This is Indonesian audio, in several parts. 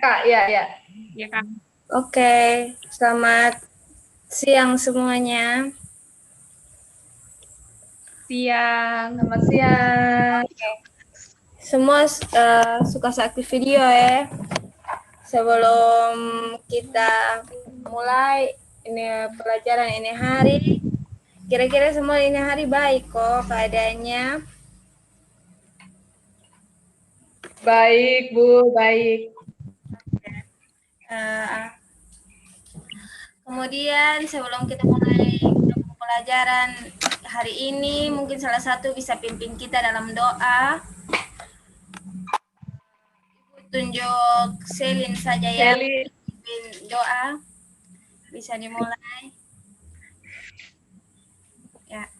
Kak, ya, ya. Ya, Kak. Oke, selamat siang semuanya. Selamat siang. Semua suka seaktif video ya. Sebelum kita mulai ini pelajaran ini hari, kira-kira semua ini hari baik kok keadaannya. Baik, Bu, baik. Kemudian sebelum kita mulai pelajaran hari ini, mungkin salah satu bisa pimpin kita dalam doa. Ibu tunjuk Selin saja ya, pimpin doa. Bisa dimulai. Ya.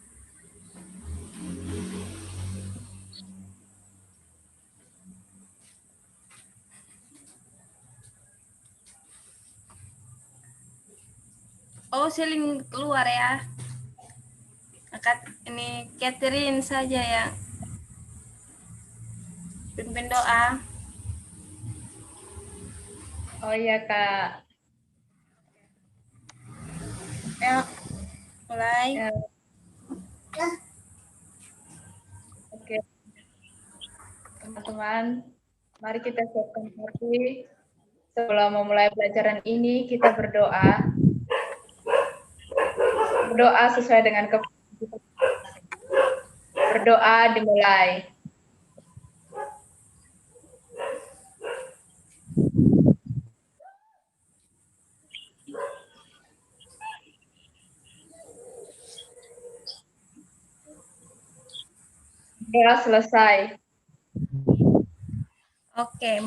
Oh, Selin keluar ya. Ini Catherine saja yang pimpin doa. Oh iya, Kak. Ya, mulai. Ya. Oke. Teman-teman, mari kita siapkan hati. Sebelum memulai pelajaran ini, kita berdoa. Berdoa sesuai dengan kepercayaan kita. Berdoa dimulai. Doa selesai. Oke,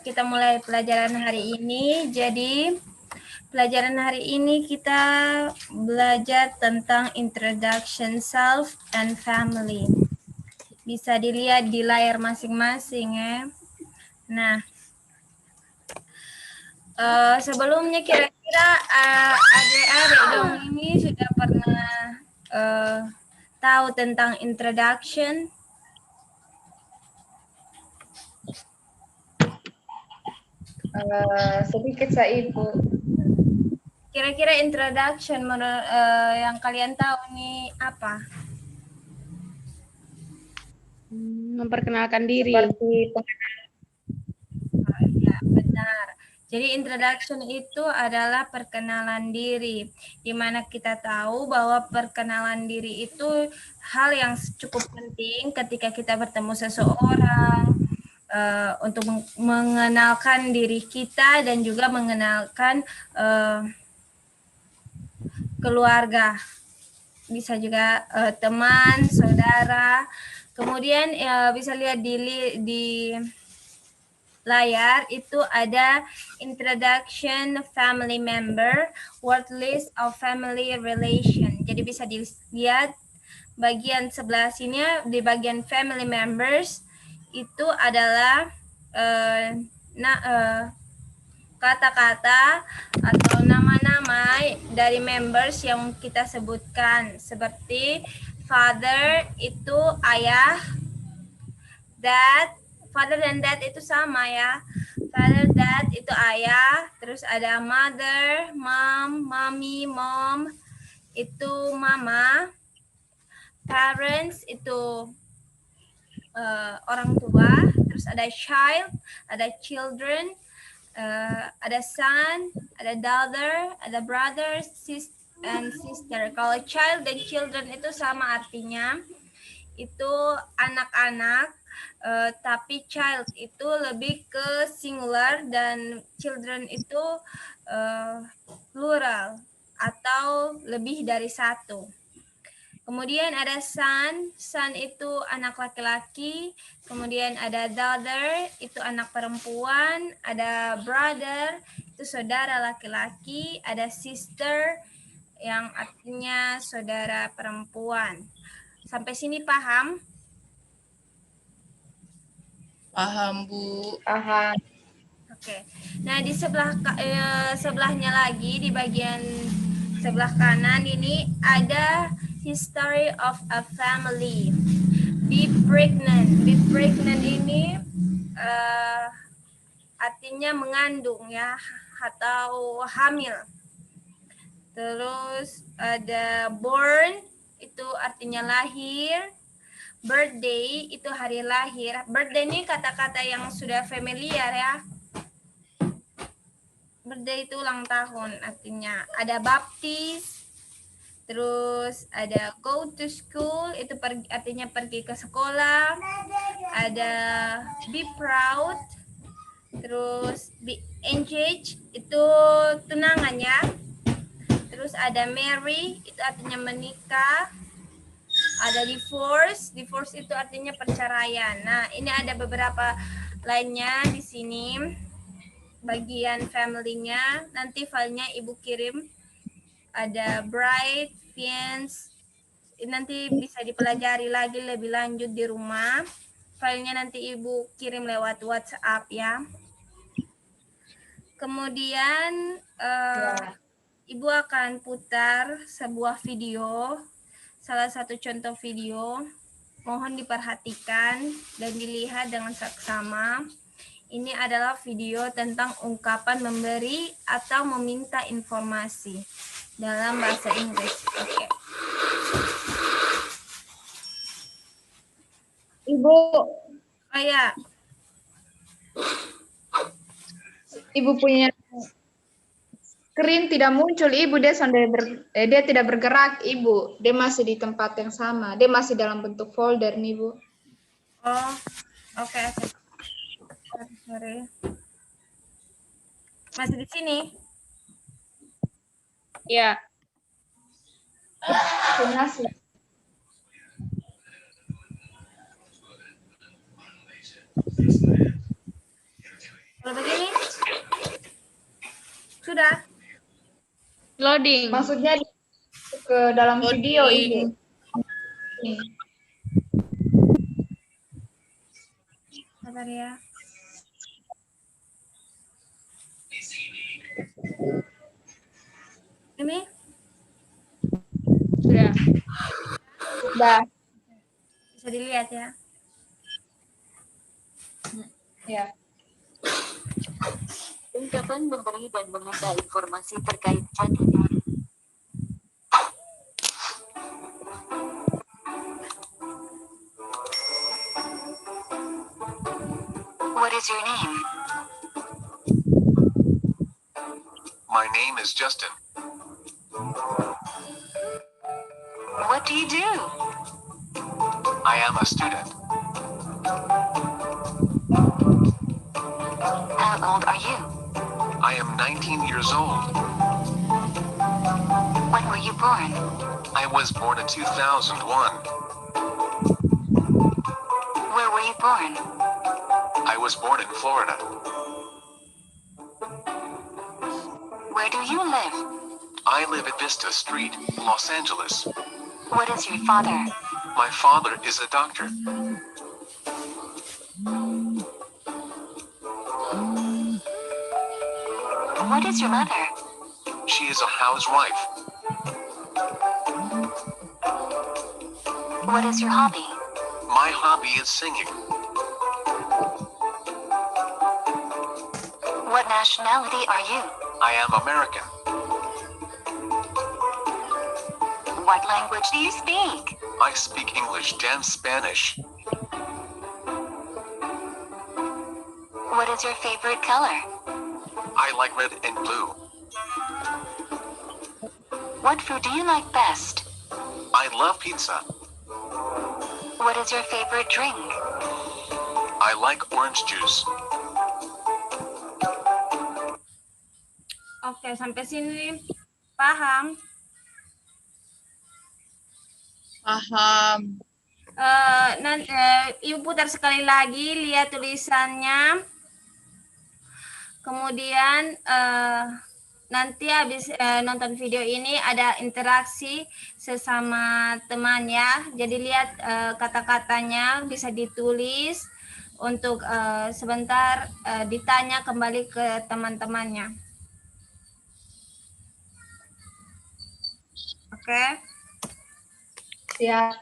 kita mulai pelajaran hari ini. Jadi, pelajaran hari ini kita belajar tentang Introduction Self and Family. Bisa dilihat di layar masing-masing ya. Nah, sebelumnya kira-kira adik-adik dong ini sudah pernah tahu tentang introduction? Sedikit saya Ibu. Kira-kira introduction yang kalian tahu nih apa? Memperkenalkan diri. Seperti Ya, benar. Jadi introduction itu adalah perkenalan diri, di mana kita tahu bahwa perkenalan diri itu hal yang cukup penting ketika kita bertemu seseorang, untuk mengenalkan diri kita dan juga mengenalkan keluarga, bisa juga teman, saudara. Kemudian bisa lihat di layar itu ada introduction family member, word list of family relation. Jadi bisa dilihat bagian sebelah sini di bagian family members itu adalah kata-kata atau nama-nama dari members yang kita sebutkan, seperti father itu ayah, dad, father dan dad itu sama ya. Father, dad itu ayah, terus ada mother, mom, mommy, mom itu mama, parents itu orang tua, terus ada child, ada children, ada son, ada daughter, ada brother, and sister. Kalau child dan children itu sama artinya, itu anak-anak, tapi child itu lebih ke singular dan children itu plural atau lebih dari satu. Kemudian ada son, son itu anak laki-laki. Kemudian ada daughter, itu anak perempuan. Ada brother, itu saudara laki-laki. Ada sister, yang artinya saudara perempuan. Sampai sini paham? Paham, Bu. paham. Oke. Nah, di sebelahnya lagi, di bagian sebelah kanan ini ada history of a family. Be pregnant. Be pregnant ini artinya mengandung ya, atau hamil. Terus ada born, itu artinya lahir. Birthday itu hari lahir. Birthday ini kata-kata yang sudah familiar ya. Birthday itu ulang tahun artinya. Ada baptis. Terus ada go to school, itu artinya pergi ke sekolah. Ada be proud. Terus be engaged, itu tunangan ya. Terus ada marry, itu artinya menikah. Ada divorce, divorce itu artinya perceraian. Nah, ini ada beberapa lainnya di sini. Bagian family-nya, nanti filenya Ibu kirim. Ada bride, fiance, nanti bisa dipelajari lagi lebih lanjut di rumah. Filenya nanti Ibu kirim lewat WhatsApp ya. Kemudian Ibu akan putar sebuah video, salah satu contoh video. Mohon diperhatikan dan dilihat dengan seksama. Ini adalah video tentang ungkapan memberi atau meminta informasi dalam bahasa Inggris. Oke. Ibu, Oh ya, Ibu punya screen tidak muncul, Ibu. Dia tidak bergerak, Ibu. Dia masih di tempat yang sama. Dia masih dalam bentuk folder nih, Bu. oh, oke. Sorry. Masih di sini? Ya. Masih. Kalau begini? Sudah? Loading. Maksudnya ke dalam video, Ibu. Nih. Sabar ya. Ini? Sudah. Sudah. Bisa dilihat ya. Ya. Ungkapan memberi dan meminta informasi terkait chat. What is your name? My name is Justin. What do you do? I am a student. How old are you? I am 19 years old. When were you born? I was born in 2001. Where were you born? I was born in Florida. Where do you live? I live at Vista Street, Los Angeles. What is your father? My father is a doctor. What is your mother? She is a housewife. What is your hobby? My hobby is singing. What nationality are you? I am American. What language do you speak? I speak English and Spanish. What is your favorite color? I like red and blue. What food do you like best? I love pizza. What is your favorite drink? I like orange juice. Oke, sampai sini paham? Paham. Ibu putar sekali lagi, lihat tulisannya. Kemudian nanti habis nonton video ini ada interaksi sesama teman ya. Jadi lihat kata-katanya bisa ditulis untuk sebentar ditanya kembali ke teman-temannya. Oke. Siap.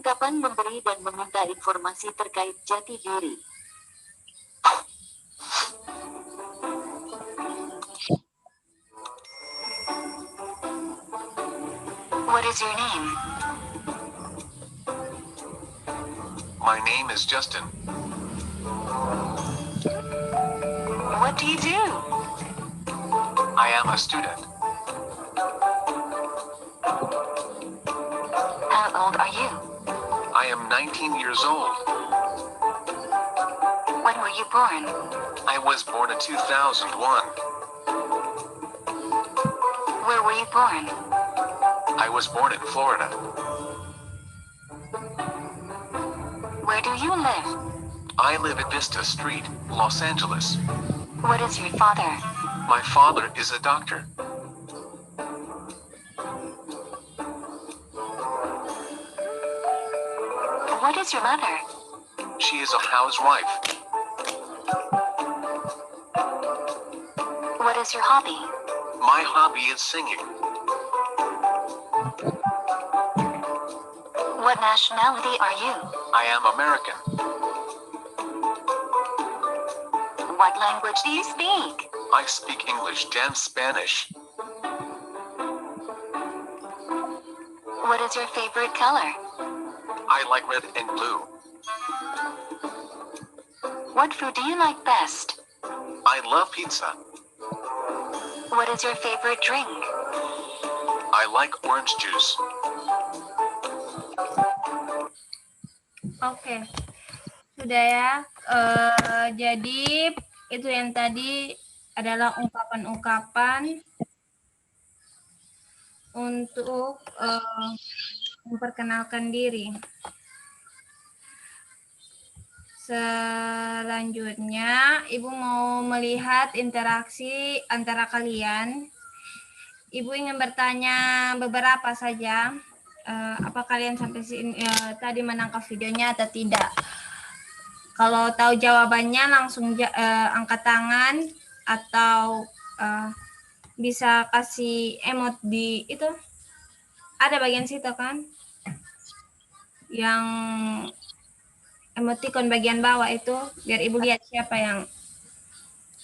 Ungkapan memberi dan meminta informasi terkait jati diri. What is your name? My name is Justin. What do you do? I am a student. How old are you? I am 19 years old. When were you born? I was born in 2001. Where were you born? I was born in Florida. Where do you live? I live at Vista Street, Los Angeles. What is your father? My father is a doctor. What is your mother? She is a housewife. What is your hobby? My hobby is singing. What nationality are you? I am American. What language do you speak? I speak English and Spanish. What is your favorite color? I like red and blue. What food do you like best? I love pizza. What is your favorite drink? I like orange juice. Oke, sudah ya. Jadi itu yang tadi adalah ungkapan-ungkapan untuk memperkenalkan diri. Selanjutnya, Ibu mau melihat interaksi antara kalian. Ibu ingin bertanya beberapa saja. Apa kalian sampai sini tadi menangkap videonya atau tidak? Kalau tahu jawabannya langsung angkat tangan atau bisa kasih emot di itu. Ada bagian situ kan? Yang emoticon bagian bawah itu biar Ibu lihat siapa yang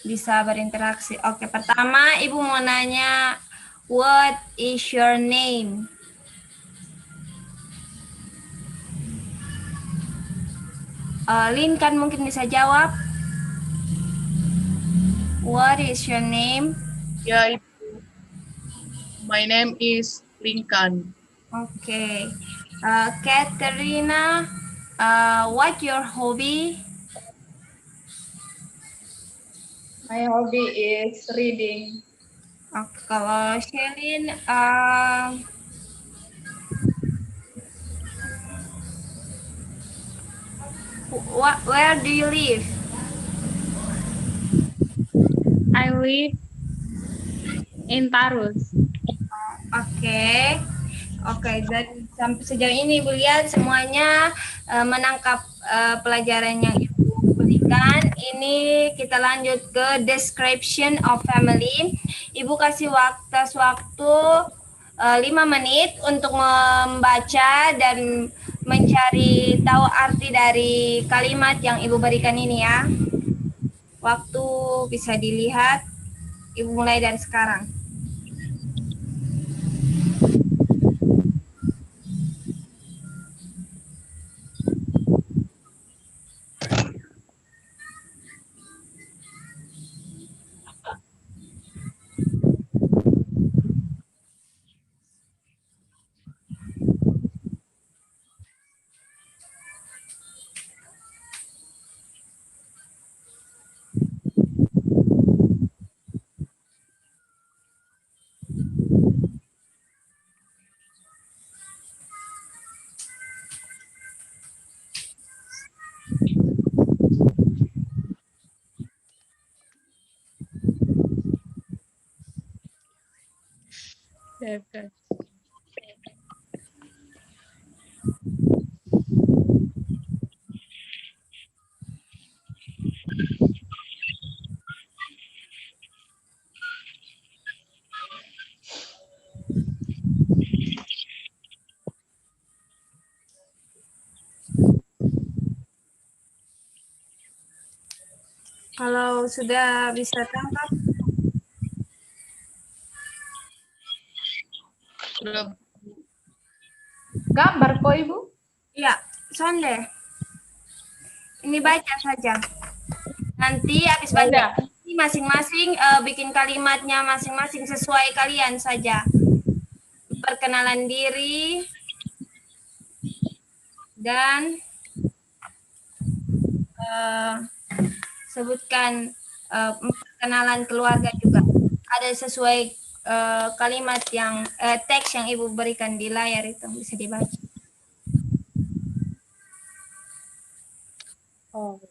bisa berinteraksi. Oke, pertama Ibu mau nanya, what is your name? Lin kan mungkin bisa jawab. What is your name? Ya, Ibu. My name is Lincoln. Okay. Katerina, what your hobby? My hobby is reading. Kalau Shelin, where do you live? I live in Tarus. Oke, dan sampai sejauh ini Ibu lihat semuanya menangkap pelajaran yang Ibu berikan. Ini kita lanjut ke description of family. Ibu kasih waktu 5 menit untuk membaca dan mencari tahu arti dari kalimat yang Ibu berikan ini ya. Waktu bisa dilihat. Ibu mulai dari sekarang. Okay. Kalau sudah bisa tangkap, Belum. Gambar kok Ibu? ya, sonde. Ini baca saja. Nanti habis baca ini masing-masing bikin kalimatnya masing-masing sesuai kalian saja. Perkenalan diri dan sebutkan perkenalan keluarga juga. Ada sesuai kalimat yang teks yang Ibu berikan di layar itu bisa dibaca. Oh.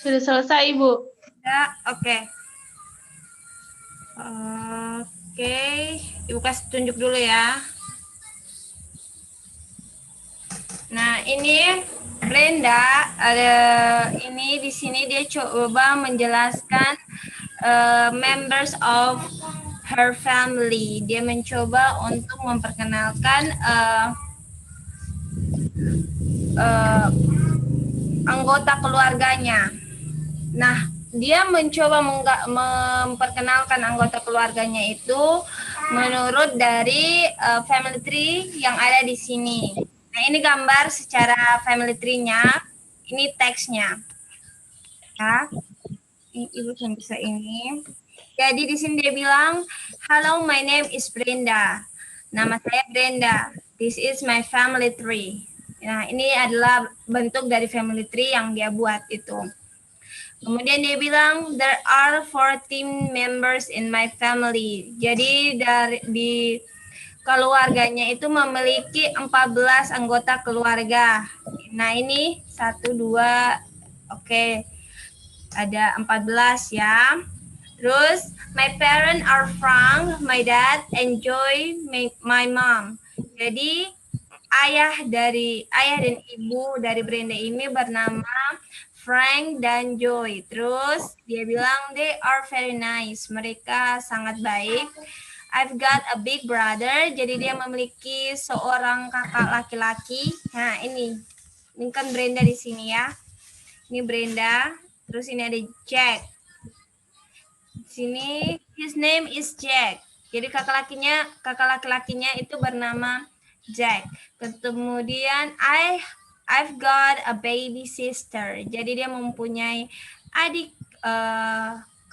Sudah selesai, Ibu. Ya, oke. Oke, Ibu kasih tunjuk dulu ya. Nah, ini Brenda ada ini di sini dia coba menjelaskan members of her family. Dia mencoba untuk memperkenalkan anggota keluarganya. Nah, dia mencoba memperkenalkan anggota keluarganya itu menurut dari family tree yang ada di sini. Nah, ini gambar secara family tree-nya, ini teksnya. Ya, Ibu bisa ini. Jadi di sini dia bilang, "Hello, my name is Brenda. Nama saya Brenda. This is my family tree." Nah, ini adalah bentuk dari family tree yang dia buat itu. Kemudian dia bilang, "There are 14 members in my family." Jadi di keluarganya itu memiliki 14 anggota keluarga. Nah, ini 1, 2, oke. Ada 14 ya. Terus, my parents are Frank, my dad, and Joy, my mom. Jadi, ayah dan ibu dari Brenda ini bernama Frank dan Joy. Terus, dia bilang, they are very nice. Mereka sangat baik. I've got a big brother. Jadi, dia memiliki seorang kakak laki-laki. Nah, ini kan Brenda di sini ya. Ini Brenda. Terus, ini ada Jack. Sini his name is Jack. Jadi kakak laki-lakinya itu bernama Jack. Kemudian I've got a baby sister. Jadi dia mempunyai adik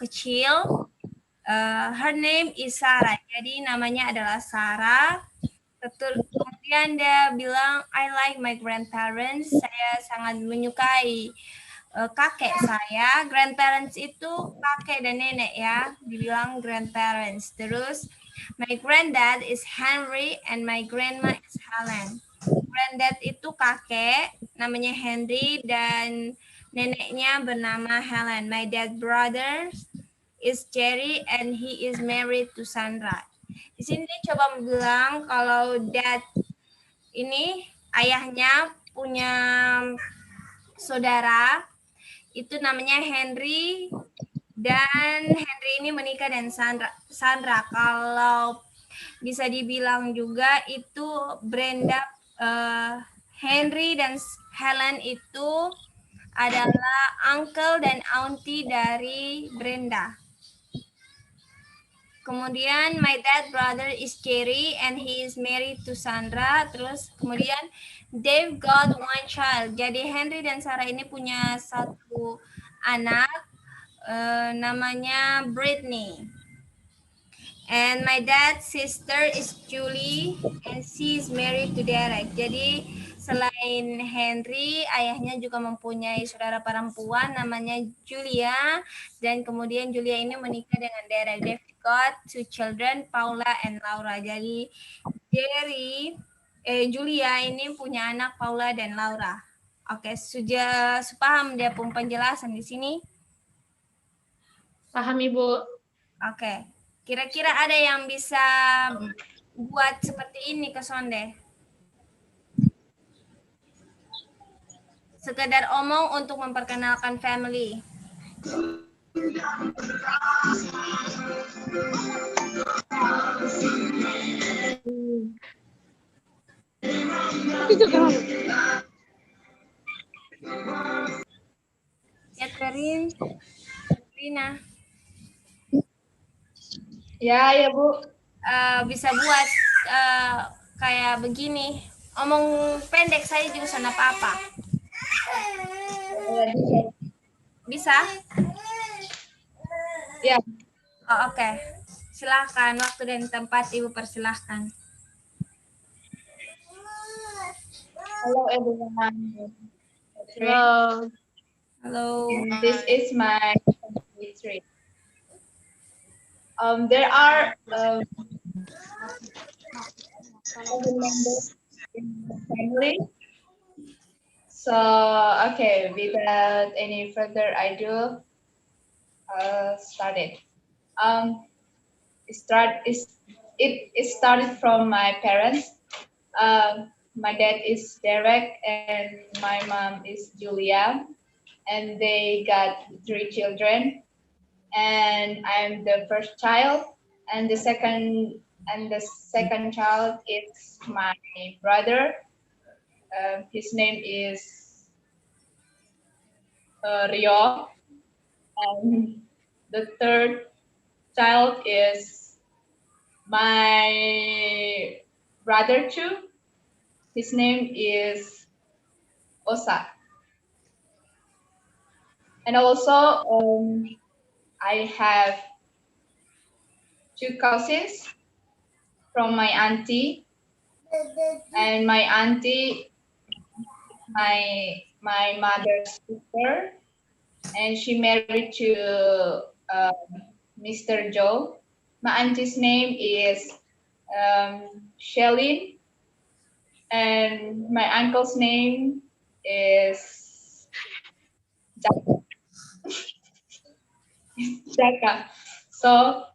kecil. Her name is Sarah. Jadi namanya adalah Sarah. Kemudian dia bilang I like my grandparents. Saya sangat menyukai kakek saya. Grandparents itu kakek dan nenek ya, dibilang grandparents. Terus my granddad is Henry and my grandma is Helen. Granddad itu kakek, namanya Henry, dan neneknya bernama Helen. My dad brother is Jerry and he is married to Sandra. Di sini dia coba bilang kalau dad ini ayahnya punya saudara, itu namanya Henry, dan Henry ini menikah dengan Sandra. Kalau bisa dibilang juga itu Brenda, Henry dan Helen itu adalah uncle dan auntie dari Brenda. Kemudian my dad brother is Jerry and he is married to Sandra. Terus kemudian they've got one child. Jadi Henry dan Sarah ini punya satu anak namanya Brittany. And my dad's sister is Julie and she is married to Derek. Jadi selain Henry, ayahnya juga mempunyai saudara perempuan namanya Julia, dan kemudian Julia ini menikah dengan Derek. They've got two children, Paula and Laura. Jadi Julia ini punya anak Paula dan Laura. Oke, sudah paham dia pun penjelasan di sini? Paham, Ibu. Oke. Kira-kira ada yang bisa buat seperti ini ke Sonde? Sekedar omong untuk memperkenalkan family. Catherine, Rina. Ya Bu. Bisa buat kayak begini. Omong pendek saya juga sana apa-apa. Bisa? Ya. Oh, oke. Silakan, waktu dan tempat Ibu persilahkan. Hello everyone. Hello. Halo. This is my history. There are 7 members in the family. So, okay, without any further ado, start it. It started from my parents. My dad is Derek and my mom is Julia, and they got 3 children. And I'm the first child, and the second child is my brother. His name is Rio, and the third child is my brother too. His name is Osa, and also I have 2 cousins from my auntie, and my auntie, my mother's sister, and she married to Mr. Joe. My auntie's name is Shelly, and my uncle's name is Jaka. Jaka. So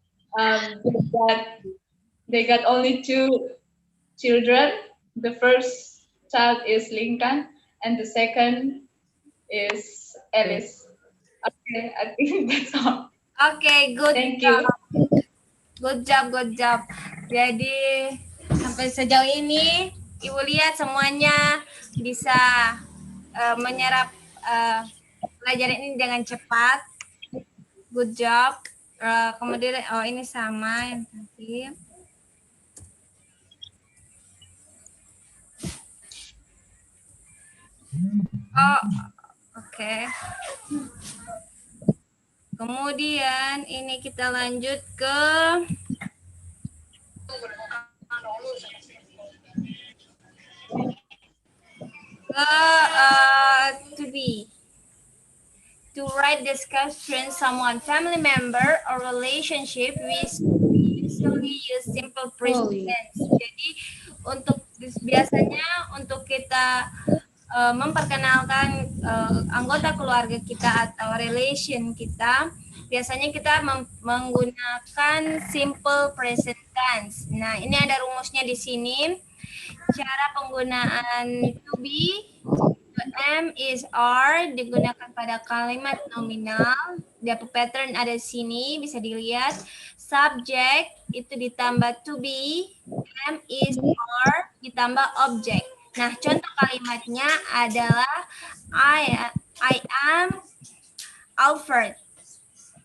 they got only 2 children. The first child is Lincoln, and the second is Alice. Okay, I think that's all. Oke, good Thank job. you. Good job, good job. Jadi sampai sejauh ini Ibu lihat semuanya bisa menyerap pelajaran ini dengan cepat. Good job. Kemudian oh ini sama yang tadi. Oh, oke. Kemudian ini kita lanjut ke to be. To write discussion someone family member or relationship, we usually use simple present tense. Jadi untuk biasanya untuk kita memperkenalkan anggota keluarga kita atau relation kita, biasanya kita menggunakan simple present tense. Nah, ini ada rumusnya di sini. Cara penggunaan to be, am is are digunakan pada kalimat nominal. Dapat pattern ada di sini, bisa dilihat. Subject itu ditambah to be, am is are ditambah object. Nah, contoh kalimatnya adalah I am Alfred.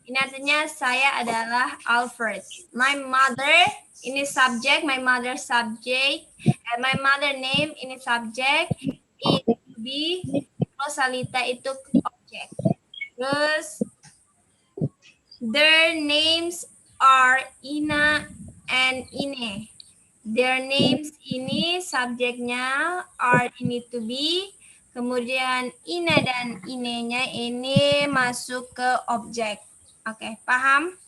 Ini artinya saya adalah Alfred. My mother, ini subject, my mother subject, and my mother name ini subject, it to be, Rosalita itu object. Terus their names are Ina and Ine. Their names ini subjeknya, are ini to be, kemudian Ina dan Ine-nya ini masuk ke objek. Oke, paham?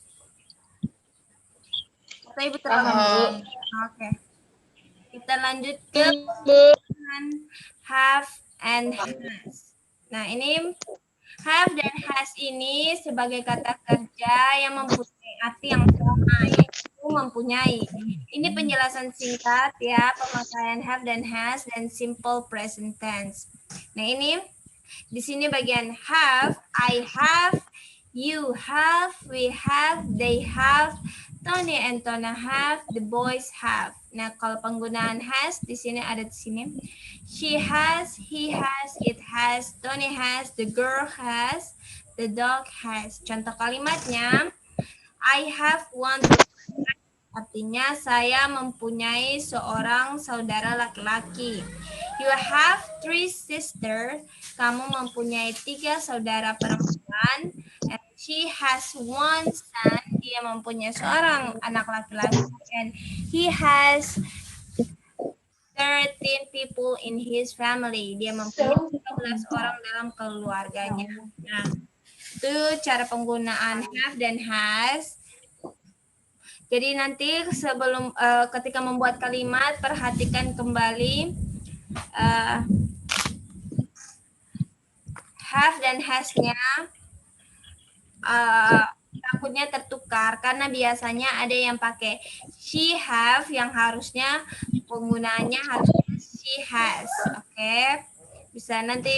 Atau Ibu terlalu? Oke. Kita lanjut ke have and has. Nah, ini have dan has ini sebagai kata kerja yang mempunyai arti yang sama, yaitu mempunyai. Ini penjelasan singkat ya, pemakaian have dan has dan simple present tense. Nah, ini di sini bagian have, I have, you have, we have, they have, Tony and Tona have, the boys have. Nah, kalau penggunaan has di sini ada di sini. She has, he has, it has, Tony has, the girl has, the dog has. Contoh kalimatnya, I have one brother. Artinya saya mempunyai seorang saudara laki-laki. You have 3 sisters. Kamu mempunyai 3 saudara perempuan. And she has 1 son. Dia mempunyai seorang anak laki-laki. And he has 13 people in his family. Dia mempunyai 13 orang dalam keluarganya. Nah, itu cara penggunaan have dan has. Jadi nanti sebelum ketika membuat kalimat, perhatikan kembali have dan has-nya. Takutnya tertukar karena biasanya ada yang pakai she have yang harusnya penggunaannya harusnya she has. Oke. Bisa nanti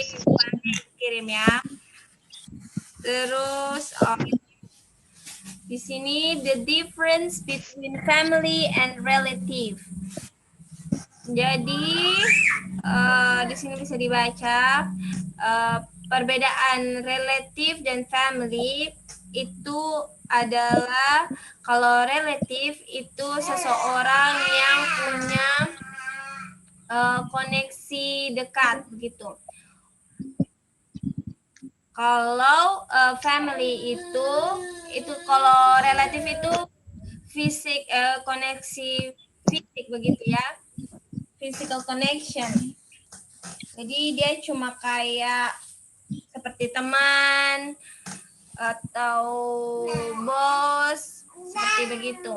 kirim ya. Terus di sini the difference between family and relative. Jadi di sini bisa dibaca perbedaan relative dan family itu adalah kalau relative itu seseorang yang punya koneksi dekat begitu. Kalau family itu kalau relatif itu fisik koneksi fisik begitu ya, physical connection. Jadi dia cuma kayak seperti teman atau bos seperti begitu.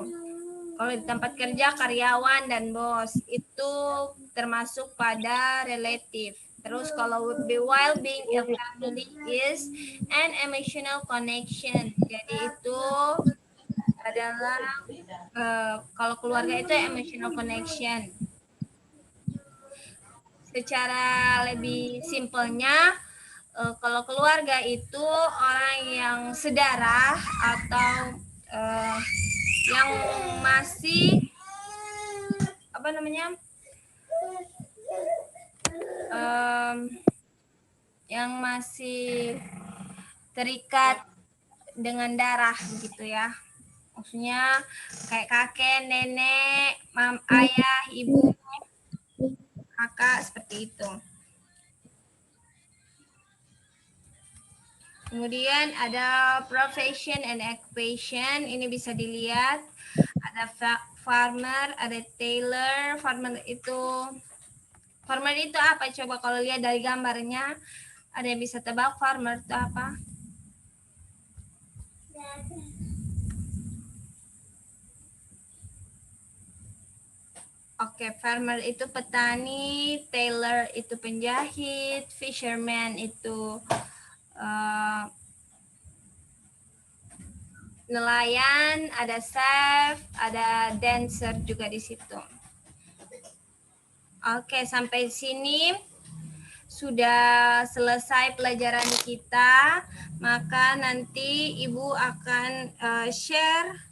Kalau di tempat kerja karyawan dan bos itu termasuk pada relatif. Terus kalau while being a family is an emotional connection. Jadi itu adalah kalau keluarga itu emotional connection. Secara lebih simpelnya, kalau keluarga itu orang yang sedarah atau yang masih apa namanya, yang masih terikat dengan darah gitu ya. Maksudnya kayak kakek, nenek, ayah, ibu, kakak, seperti itu. Kemudian ada profession and occupation, ini bisa dilihat. Ada farmer, ada tailor. Farmer itu apa? Coba kalau lihat dari gambarnya, ada yang bisa tebak farmer itu apa? Oke, farmer itu petani, tailor itu penjahit, fisherman itu nelayan, ada chef, ada dancer juga di situ. Oke, sampai sini sudah selesai pelajaran kita. Maka nanti Ibu akan share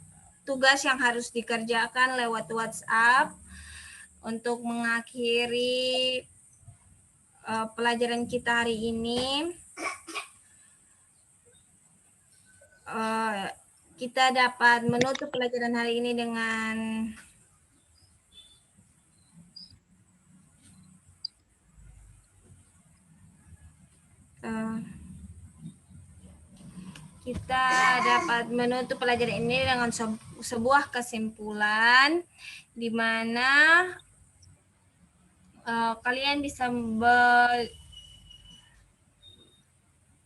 tugas yang harus dikerjakan lewat WhatsApp untuk mengakhiri pelajaran kita hari ini. Kita dapat menutup pelajaran hari ini dengan sebuah kesimpulan di mana kalian bisa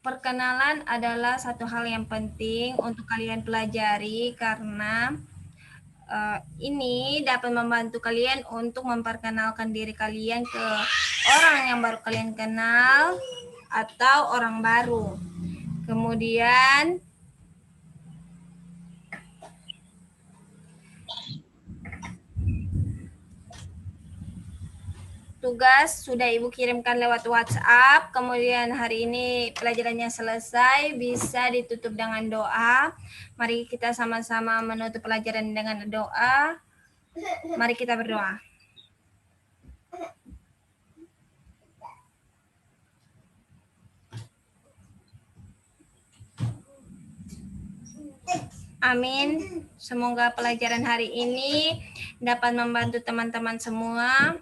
perkenalan adalah satu hal yang penting untuk kalian pelajari karena ini dapat membantu kalian untuk memperkenalkan diri kalian ke orang yang baru kalian kenal atau orang baru. Kemudian tugas sudah Ibu kirimkan lewat WhatsApp. Kemudian hari ini pelajarannya selesai, bisa ditutup dengan doa. Mari kita sama-sama menutup pelajaran dengan doa. Mari kita berdoa. Amin. Semoga pelajaran hari ini dapat membantu teman-teman semua.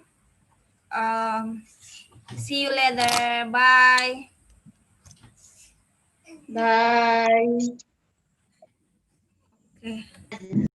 See you later. Bye. Bye. Okay.